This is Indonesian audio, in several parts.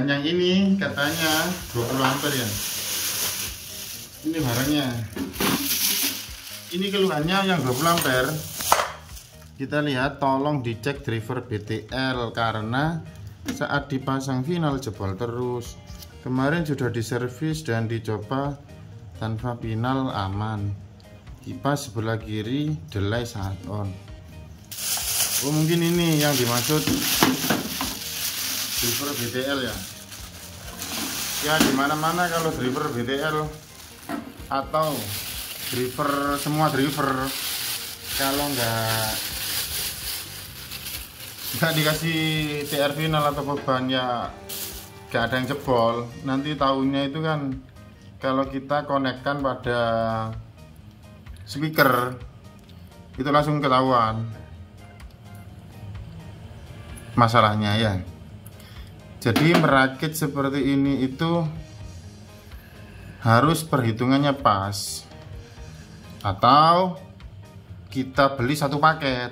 Dan yang ini katanya 20 ampere ya. Ini barangnya. Ini keluhannya yang 20 ampere. Kita lihat, tolong dicek driver BTL karena saat dipasang final jebol terus. Kemarin sudah diservis dan dicoba tanpa final aman. Kipas sebelah kiri delay saat on. Oh, mungkin ini yang dimaksud driver BTL ya. Ya, dimana-mana kalau driver BTL atau driver, semua driver kalau nggak dikasih TR final atau beban ya nggak ada yang jebol. Nanti tahunya itu kan kalau kita konekkan pada speaker itu langsung ketahuan masalahnya ya. Jadi merakit seperti ini itu harus perhitungannya pas, atau kita beli satu paket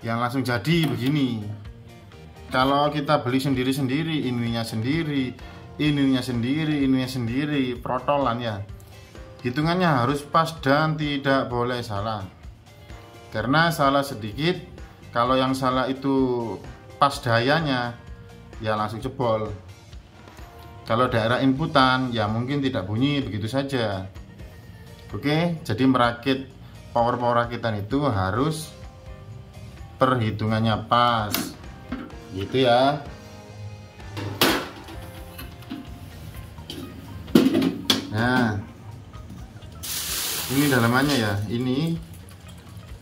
yang langsung jadi begini. Kalau kita beli sendiri-sendiri, ininya sendiri, ininya sendiri, ininya sendiri, protolan ya, hitungannya harus pas dan tidak boleh salah. Karena salah sedikit, kalau yang salah itu pas dayanya ya langsung jebol. Kalau daerah inputan ya mungkin tidak bunyi begitu saja. Oke, jadi merakit power rakitan itu harus perhitungannya pas, gitu ya. Nah, ini dalamannya ya. Ini,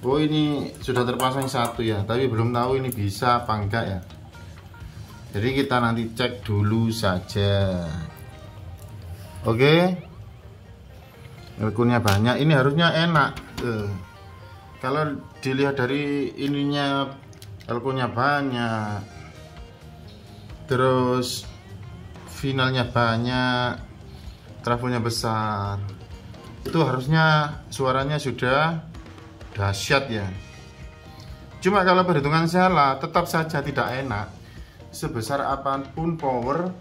oh ini sudah terpasang satu ya, tapi belum tahu ini bisa apa enggak ya. Jadi kita nanti cek dulu saja. Oke, elkunnya banyak, ini harusnya enak. Kalau dilihat dari ininya, elkunnya banyak, terus finalnya banyak, trafonya besar, itu harusnya suaranya sudah dahsyat ya. Cuma kalau perhitungan salah tetap saja tidak enak. Sebesar apapun power,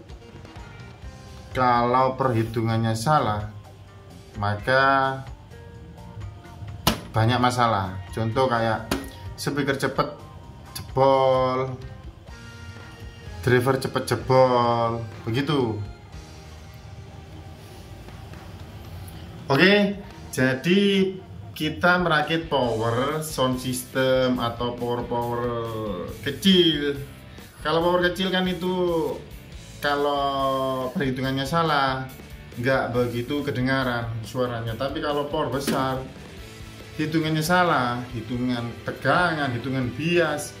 kalau perhitungannya salah maka banyak masalah. Contoh kayak speaker cepet jebol, driver cepet jebol, begitu. Oke, jadi kita merakit power sound system atau power kecil. Kalau power kecil kan itu kalau perhitungannya salah nggak begitu kedengaran suaranya. Tapi kalau power besar hitungannya salah, hitungan tegangan, hitungan bias,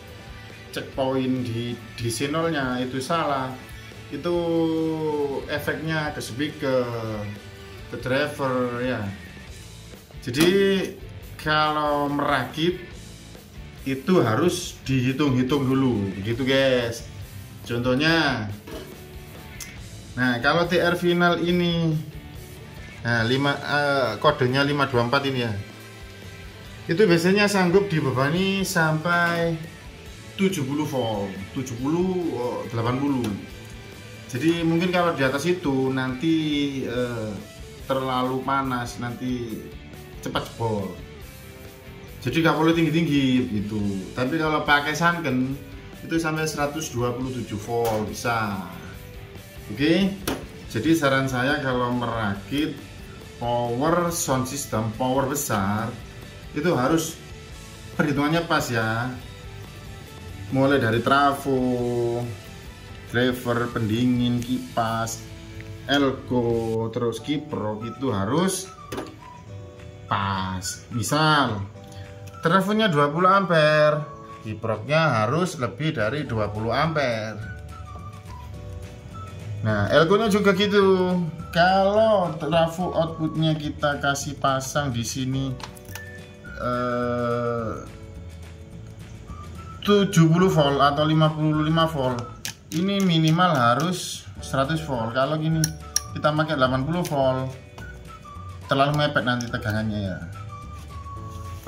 check point di sinolnya itu salah, itu efeknya ke speaker, ke driver ya. Jadi kalau merakit itu harus dihitung-hitung dulu, begitu guys. Contohnya, nah kalau TR final ini, nah kodenya 524 ini ya, itu biasanya sanggup dibebani sampai 70 volt, 70, 80. Jadi mungkin kalau di atas itu nanti terlalu panas, nanti cepat jebol. Jadi nggak boleh tinggi-tinggi gitu. Tapi kalau pakai sunken itu sampai 127 volt bisa. Oke. Jadi saran saya kalau merakit power sound system, power besar, itu harus perhitungannya pas ya. Mulai dari trafo, driver, pendingin, kipas, elko, terus kiprok itu harus pas. Misal trafonya 20 ampere, kiproknya harus lebih dari 20 ampere. Nah, elko-nya juga gitu. Kalau trafo outputnya kita kasih pasang di sini 70 volt atau 55 volt, ini minimal harus 100 volt. Kalau gini kita pakai 80 volt, terlalu mepet nanti tegangannya ya.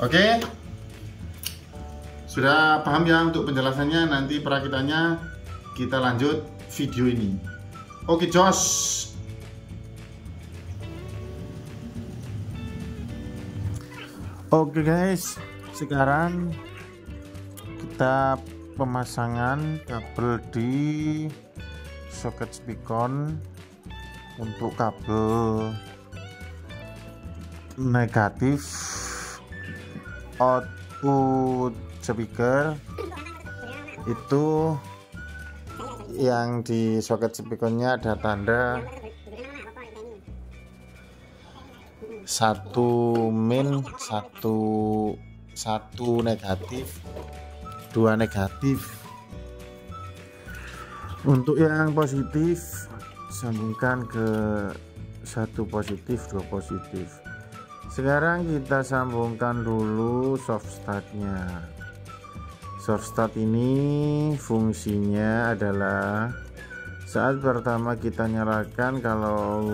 Oke, sudah paham ya untuk penjelasannya? Nanti perakitannya kita lanjut video ini. Oke, jos. Oke guys, sekarang kita pemasangan kabel di soket Spicon. Untuk kabel negatif output speaker itu yang di soket Spiconnya ada tanda 1 min, 1 negatif, 2 negatif. Untuk yang positif sambungkan ke 1 positif, 2 positif. Sekarang kita sambungkan dulu soft startnya. Soft start ini fungsinya adalah saat pertama kita nyalakan, kalau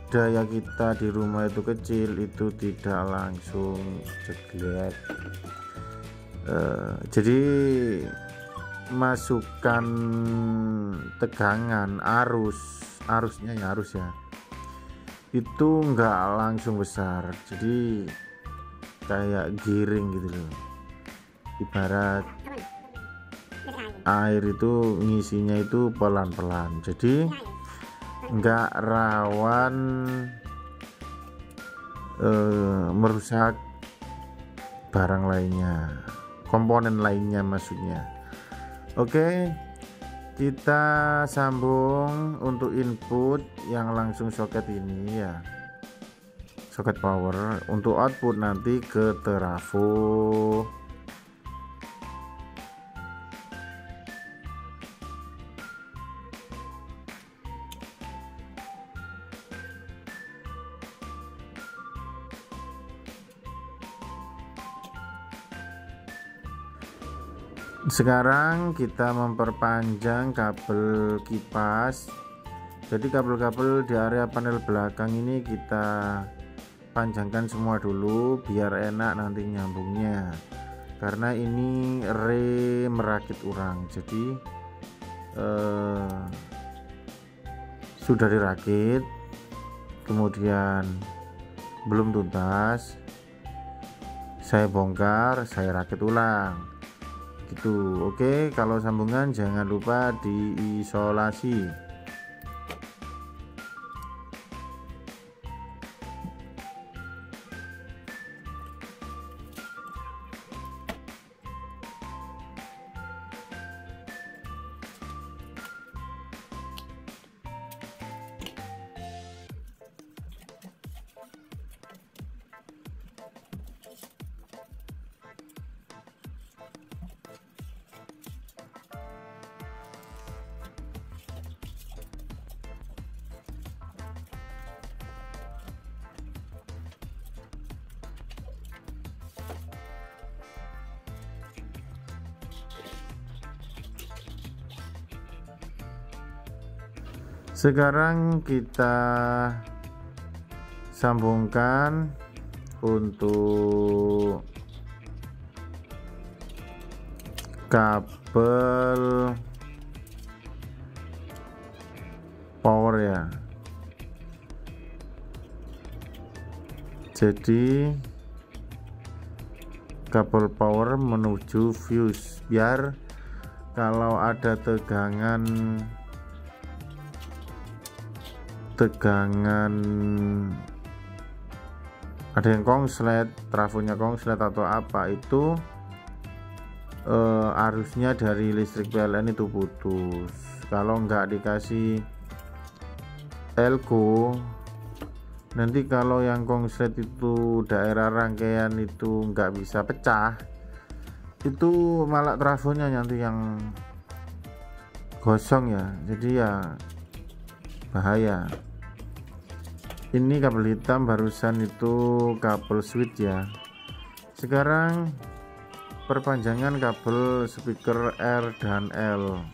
daya kita di rumah itu kecil, itu tidak langsung jeglek. Jadi masukkan tegangan arusnya ya, itu enggak langsung besar, jadi kayak giring gitu loh. Ibarat air itu ngisinya itu pelan-pelan, jadi enggak rawan merusak barang lainnya, komponen lainnya maksudnya. Oke, kita sambung untuk input yang langsung soket ini ya, soket power. Untuk output nanti ke trafo. Sekarang kita memperpanjang kabel kipas. Jadi kabel-kabel di area panel belakang ini kita panjangkan semua dulu biar enak nanti nyambungnya, karena ini merakit orang. Jadi sudah dirakit kemudian belum tuntas, saya bongkar, saya rakit ulang gitu. Oke, kalau sambungan jangan lupa diisolasi. Sekarang kita sambungkan untuk kabel power ya. Jadi kabel power menuju fuse, biar kalau ada tegangan ada yang konslet, trafonya konslet atau apa, itu arusnya dari listrik PLN itu putus. Kalau nggak dikasih elko, nanti kalau yang konslet itu daerah rangkaian itu nggak bisa pecah, itu malah trafonya nanti yang gosong ya, jadi ya bahaya. Ini kabel hitam barusan itu kabel switch ya. Sekarang perpanjangan kabel speaker R dan L.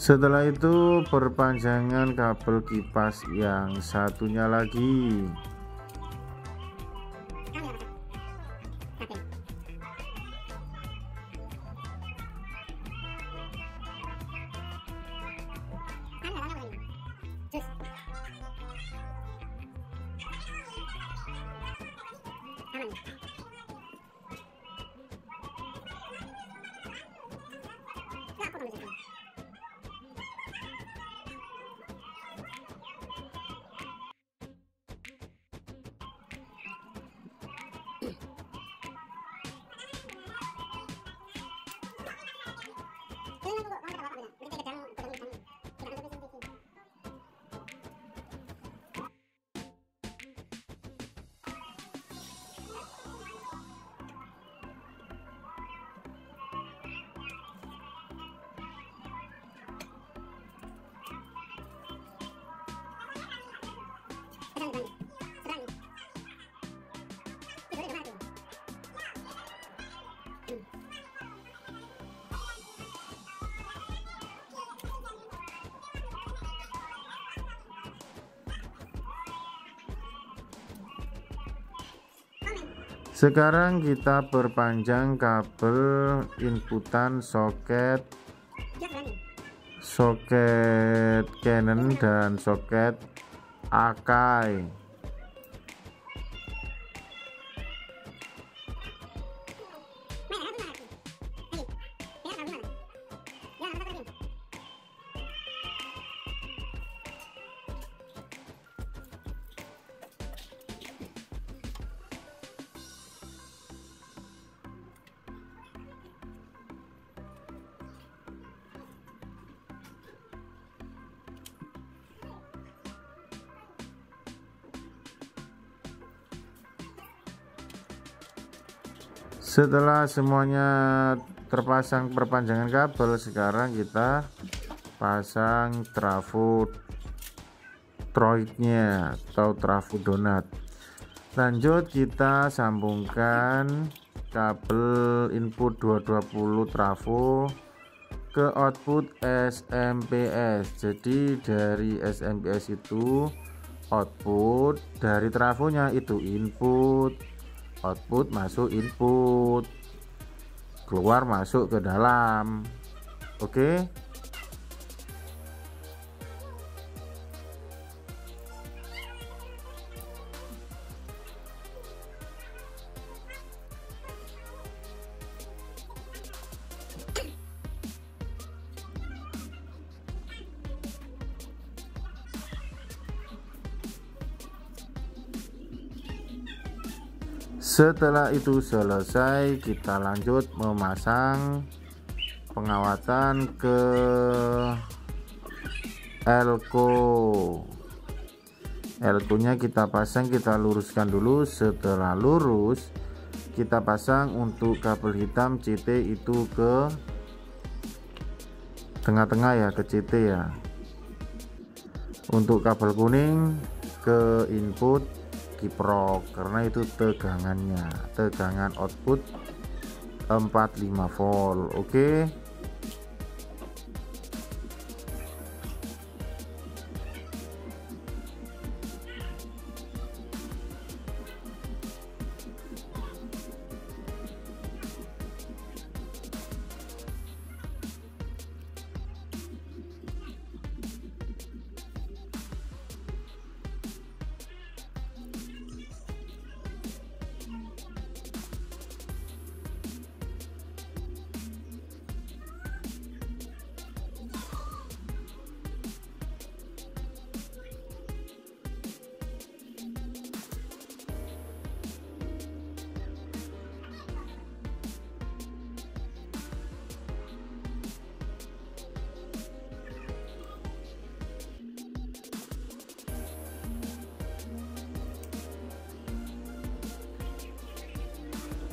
Setelah itu perpanjangan kabel kipas yang satunya lagi. Sekarang kita perpanjang kabel inputan soket Canon dan soket Akai. Setelah semuanya terpasang perpanjangan kabel, sekarang kita pasang trafo troidnya atau trafo donat. Lanjut kita sambungkan kabel input 220 trafo ke output SMPS. Jadi dari SMPS itu output, dari trafonya itu input, output masuk input, keluar masuk ke dalam. Oke. Setelah itu selesai, kita lanjut memasang pengawatan ke elko nya kita pasang, kita luruskan dulu. Setelah lurus kita pasang untuk kabel hitam CT itu ke tengah-tengah ya, ke CT ya. Untuk kabel kuning ke input kiprok, karena itu tegangan output 45 volt. Oke.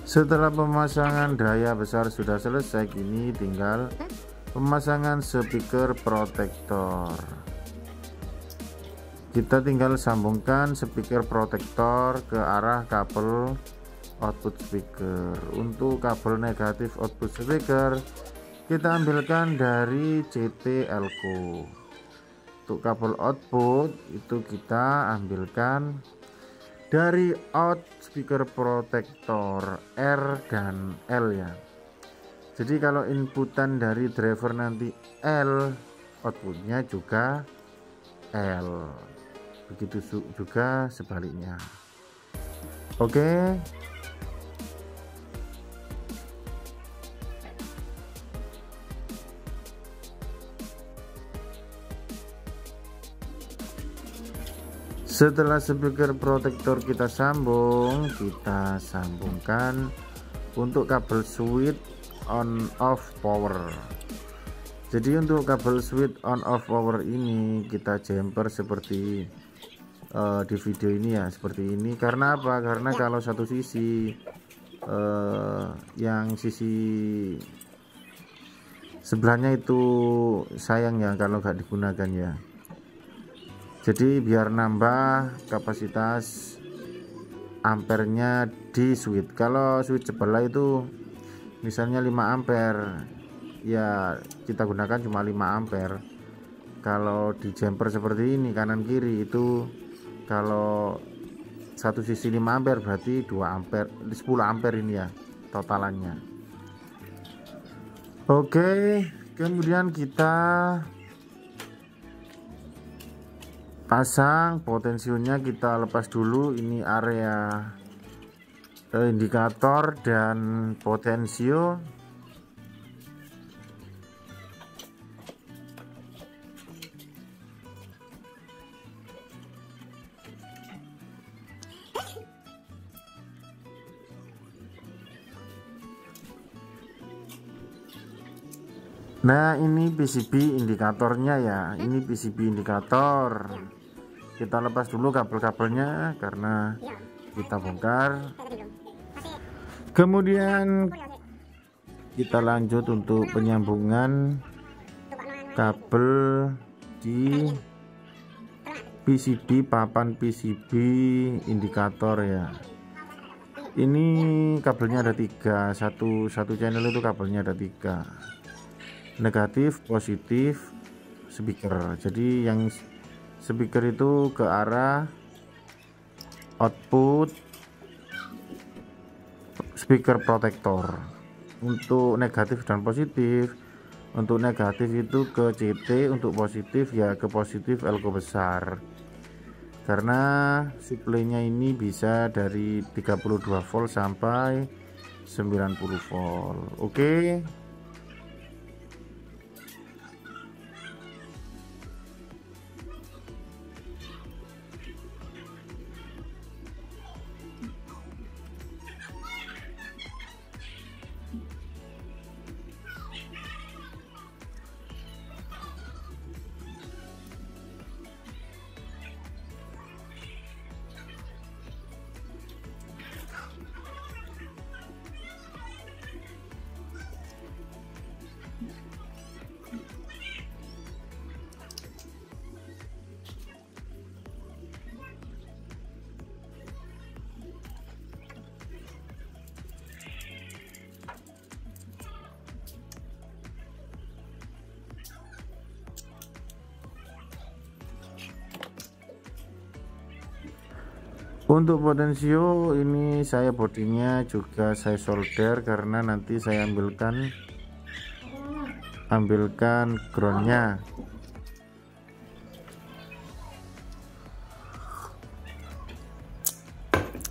Setelah pemasangan daya besar sudah selesai, kini tinggal pemasangan speaker protektor. Kita tinggal sambungkan speaker protektor ke arah kabel output speaker. Untuk kabel negatif output speaker kita ambilkan dari CT Elco. Untuk kabel output itu kita ambilkan dari out speaker protector R dan L ya. Jadi kalau inputan dari driver nanti L, outputnya juga L. Begitu juga sebaliknya. Oke. Setelah speaker protektor kita sambungkan untuk kabel switch on off power. Jadi untuk kabel switch on off power ini kita jumper seperti di video ini ya, seperti ini. Karena apa? Karena kalau satu sisi yang sisi sebelahnya itu sayang ya kalau nggak digunakan ya. Jadi biar nambah kapasitas ampernya di switch. Kalau switch sebelah itu misalnya 5 ampere ya kita gunakan cuma 5 ampere. Kalau di jumper seperti ini kanan kiri itu kalau satu sisi 5 ampere berarti 2 ampere 10 ampere ini ya totalannya. Oke, kemudian kita pasang potensionya, kita lepas dulu ini area indikator dan potensio. Nah ini PCB indikatornya ya, ini PCB indikator. Kita lepas dulu kabel-kabelnya karena kita bongkar. Kemudian kita lanjut untuk penyambungan kabel di PCB, papan PCB indikator ya. Ini kabelnya ada 3, satu channel itu kabelnya ada 3, negatif, positif, speaker. Jadi yang speaker itu ke arah output speaker protector. Untuk negatif dan positif, untuk negatif itu ke CT, untuk positif ya ke positif Elco besar. Karena suplainya ini bisa dari 32 volt sampai 90 volt. Oke. Untuk potensio ini saya bodinya juga saya solder karena nanti saya ambilkan groundnya.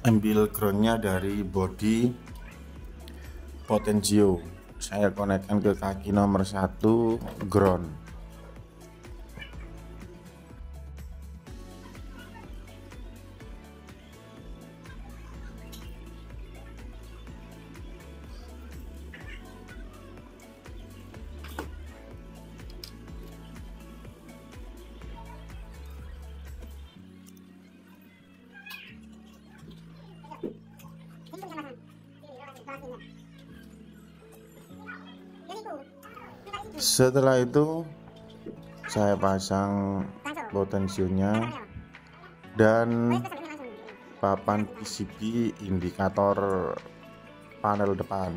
Ambil groundnya dari body potensio, saya konekkan ke kaki nomor 1 ground. Setelah itu saya pasang potensionya dan papan PCB indikator panel depan.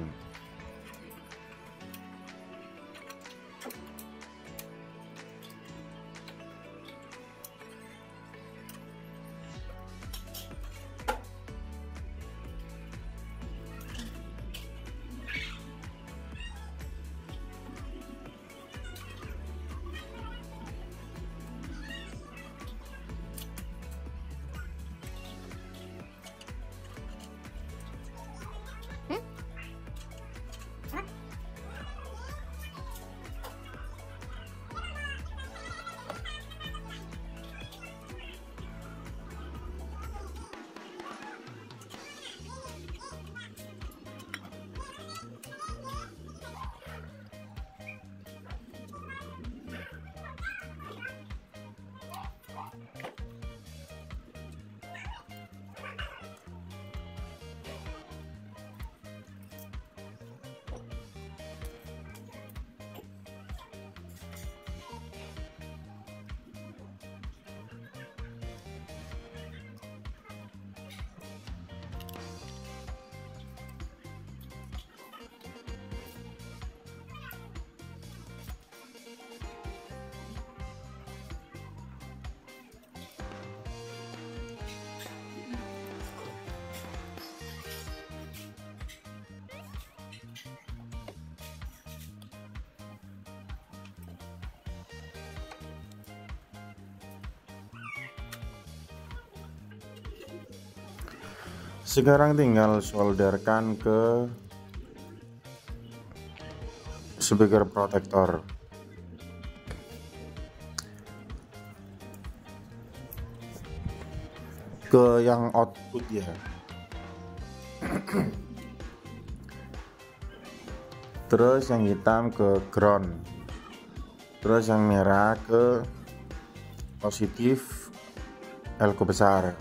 Sekarang tinggal solderkan ke speaker protector. Ke yang output ya. Terus yang hitam ke ground. Terus yang merah ke positif elko besar.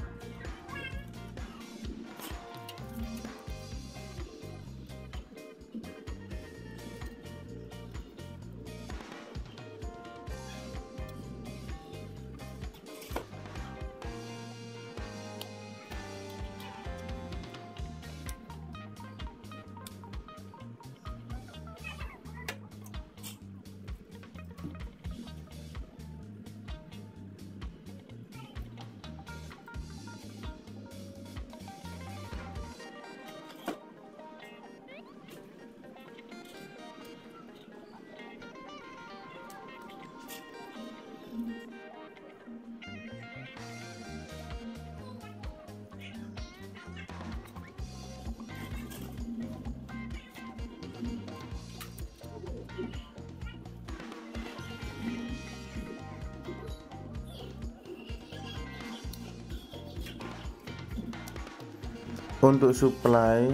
Untuk supply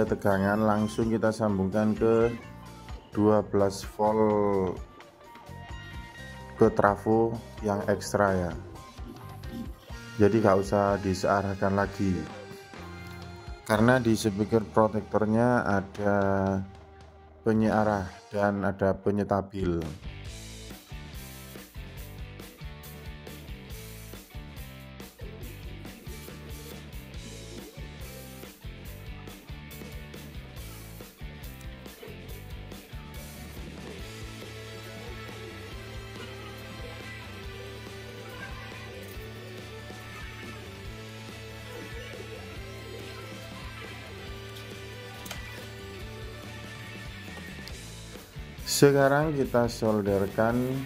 tegangan langsung kita sambungkan ke 12 volt ke trafo yang ekstra ya, jadi gak usah disearahkan lagi karena di speaker protektornya ada penyearah dan ada penyetabil. Sekarang kita solderkan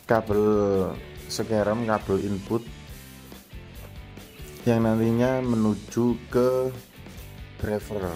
kabel sekarang kabel input yang nantinya menuju ke driver.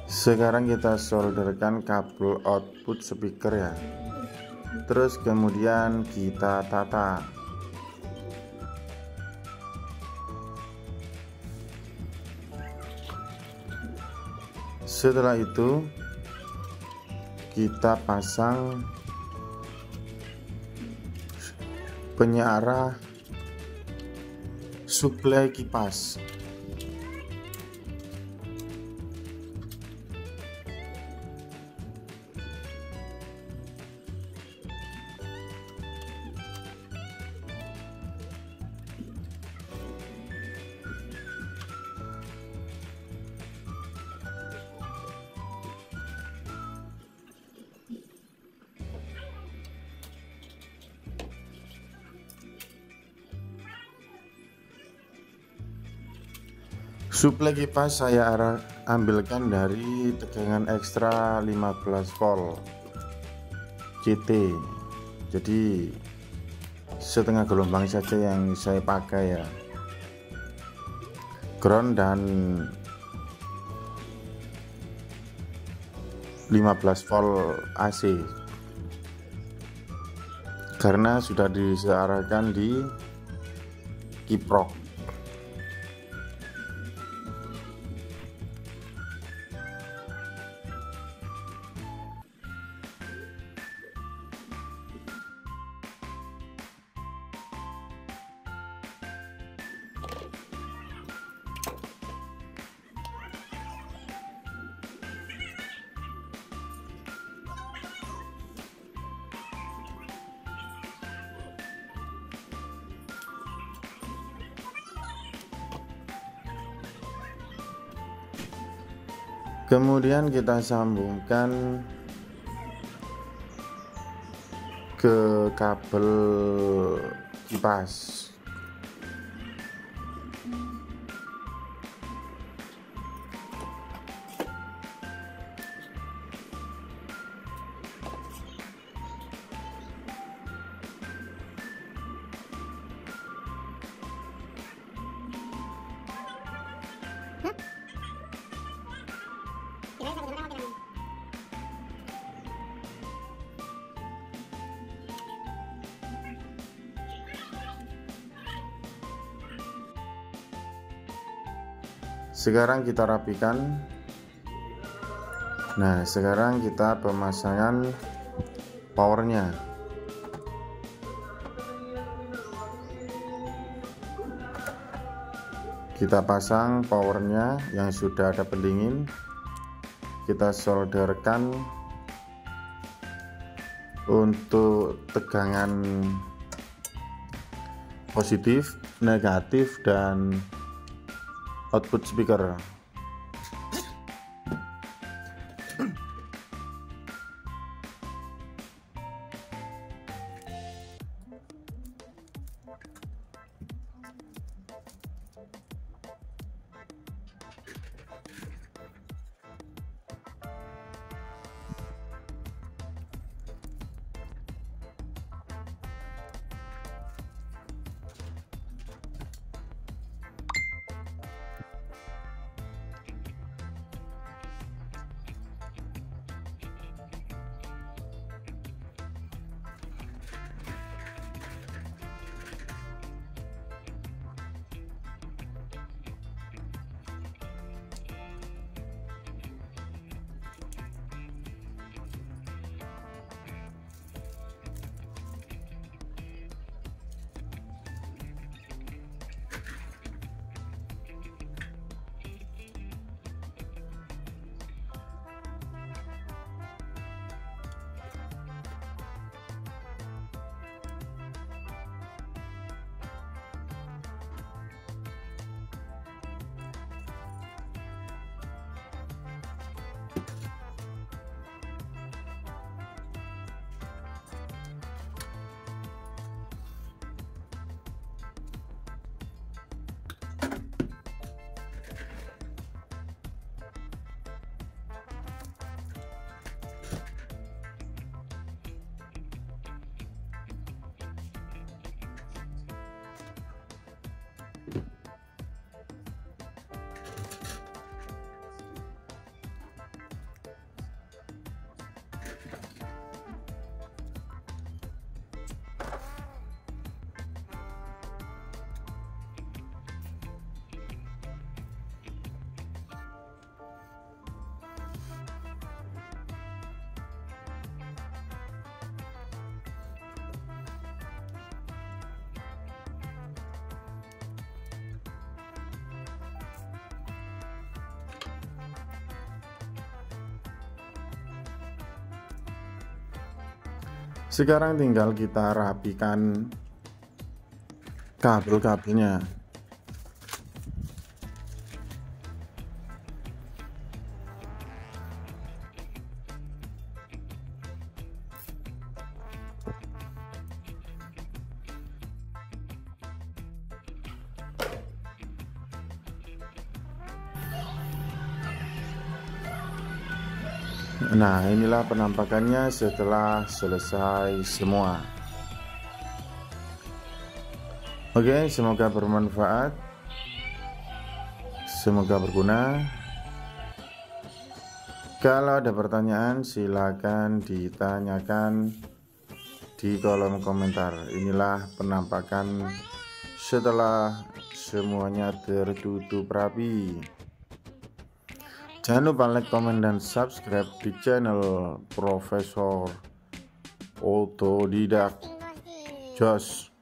Sekarang kita solderkan kabel output speaker ya, terus kemudian kita tata. Setelah itu kita pasang penyearah suplai kipas. Suplai kipas saya ambilkan dari tegangan ekstra 15 volt CT, jadi setengah gelombang saja yang saya pakai ya, ground dan 15 volt AC. karena sudah disearahkan di kiprok. Kemudian kita sambungkan ke kabel kipas. Sekarang kita rapikan. Nah, sekarang kita pemasangan powernya. Kita pasang powernya yang sudah ada pendingin. Kita solderkan untuk tegangan positif, negatif, dan output speaker. Sekarang tinggal kita rapikan kabel-kabelnya. Nah, inilah penampakannya setelah selesai semua. Oke, semoga bermanfaat, semoga berguna. Kalau ada pertanyaan silakan ditanyakan di kolom komentar. Inilah penampakan setelah semuanya tertutup rapi. Jangan lupa like, komen, dan subscribe di channel Profesor Otodidak Jos.